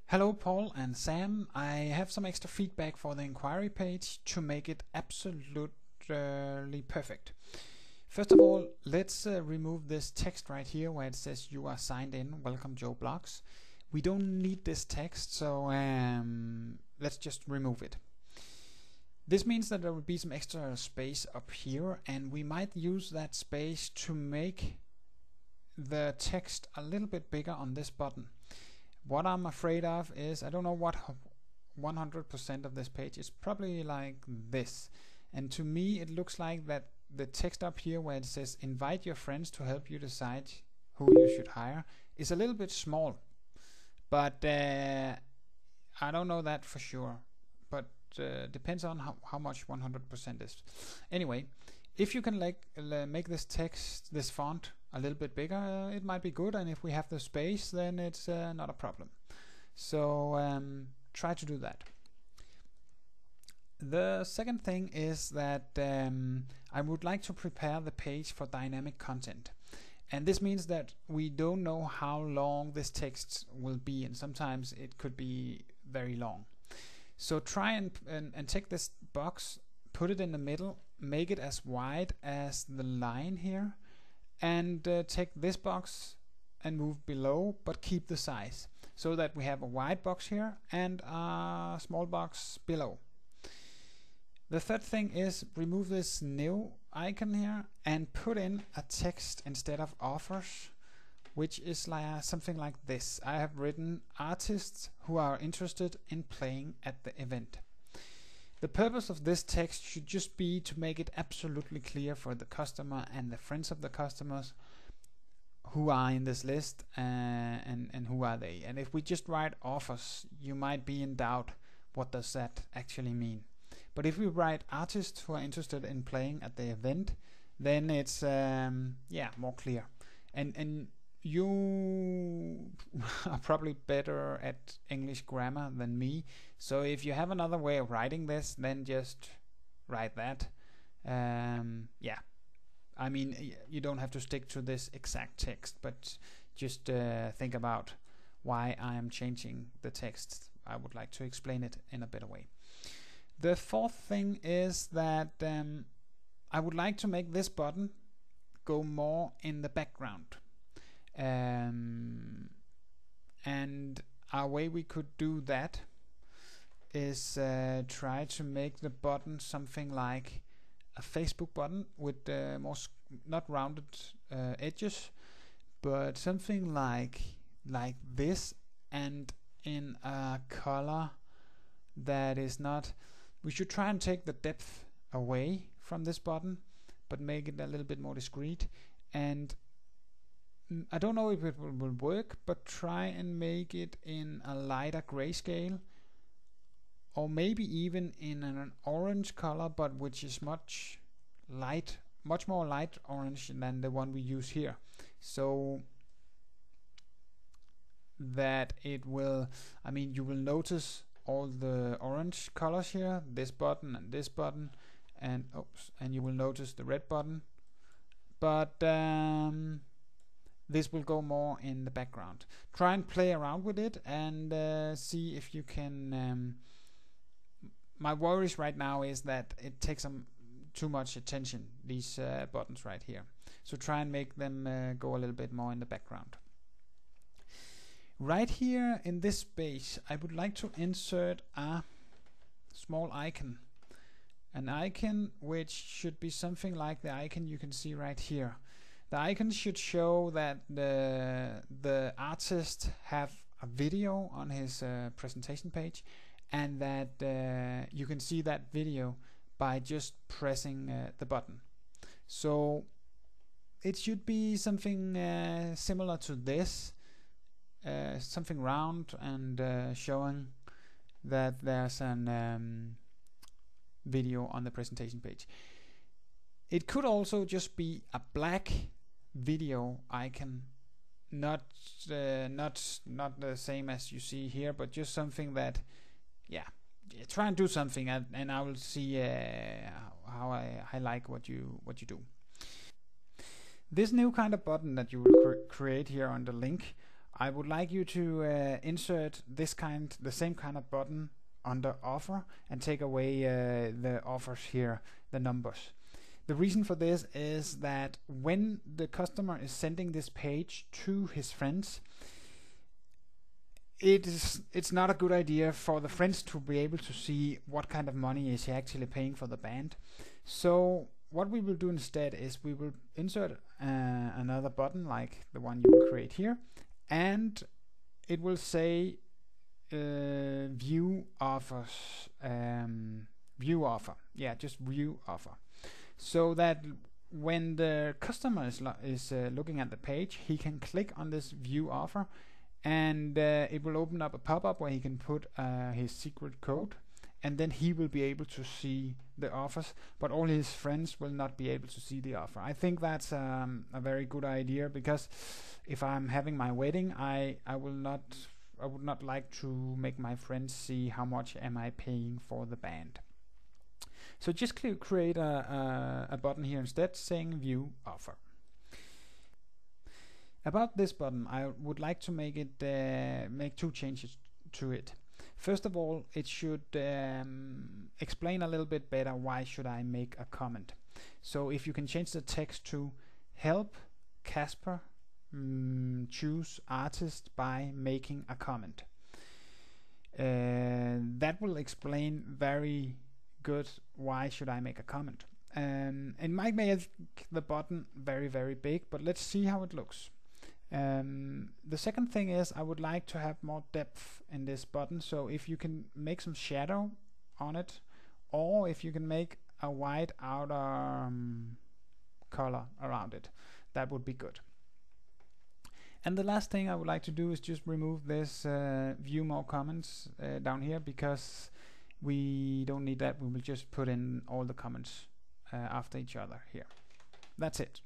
Hello Paul and Sam, I have some extra feedback for the inquiry page to make it absolutely perfect. First of all, let's remove this text right here where it says you are signed in, welcome Joe Blogs. We don't need this text, so let's just remove it. This means that there will be some extra space up here, and we might use that space to make the text a little bit bigger on this button. What I'm afraid of is I don't know what 100% of this page is, probably like this, and to me it looks like that the text up here where it says invite your friends to help you decide who you should hire is a little bit small, but I don't know that for sure, but depends on how much 100% is. Anyway, if you can make this text, this font a little bit bigger, it might be good, and if we have the space, then it's not a problem. So try to do that. The second thing is that I would like to prepare the page for dynamic content, and this means that we don't know how long this text will be, and sometimes it could be very long. So try and take this box, put it in the middle, make it as wide as the line here, and take this box and move below, but keep the size so that we have a wide box here and a small box below. The third thing is remove this new icon here and put in a text instead of offers, which is like something like this. I have written artists who are interested in playing at the event. The purpose of this text should just be to make it absolutely clear for the customer and the friends of the customers who are in this list and who are they. And if we just write offers, you might be in doubt, what does that actually mean? But if we write artists who are interested in playing at the event, then it's more clear. And you are probably better at English grammar than me, so if you have another way of writing this, then just write that. I mean, you don't have to stick to this exact text, but just think about why I am changing the text. I would like to explain it in a better way. The fourth thing is that I would like to make this button go more in the background. And a way we could do that is try to make the button something like a Facebook button with more not rounded edges, but something like this, and in a color that is not. We should try and take the depth away from this button, but make it a little bit more discreet. And I don't know if it will work, but try and make it in a lighter grayscale, or maybe even in an orange color, but which is much more light orange than the one we use here, so that it will, I mean, you will notice all the orange colors here, this button and this button, and you will notice the red button, but this will go more in the background. Try and play around with it and see if you can. My worries right now is that it takes too much attention, these buttons right here. So try and make them go a little bit more in the background. Right here in this space, I would like to insert a small icon. An icon which should be something like the icon you can see right here. The icon should show that the artist have a video on his presentation page, and that you can see that video by just pressing the button. So it should be something similar to this, something round and showing that there's an video on the presentation page. It could also just be a black video icon, not the same as you see here, but just something that, try and do something, and I will see how I like what you do. This new kind of button that you will create here on the link I would like you to insert the same kind of button under offer and take away the offers here, the numbers. The reason for this is that when the customer is sending this page to his friends, it's not a good idea for the friends to be able to see what kind of money is he actually paying for the band. So what we will do instead is we will insert another button like the one you will create here, and it will say view offers, view offer, just view offer, so that when the customer is looking at the page, he can click on this view offer, and it will open up a pop-up where he can put his secret code, and then he will be able to see the offers, but all his friends will not be able to see the offer. I think that's a very good idea, because if I'm having my wedding, I would not like to make my friends see how much am I paying for the band. So just create a button here instead saying view offer. About this button, I would like to make it make two changes to it. First of all, it should explain a little bit better why should I make a comment. So if you can change the text to help Casper choose artist by making a comment. That will explain very good why should I make a comment. It might make the button very, very big, but let's see how it looks. The second thing is I would like to have more depth in this button, so if you can make some shadow on it, or if you can make a white outer color around it, that would be good. And the last thing I would like to do is just remove this view more comments down here, because we don't need that. We will just put in all the comments after each other here. That's it.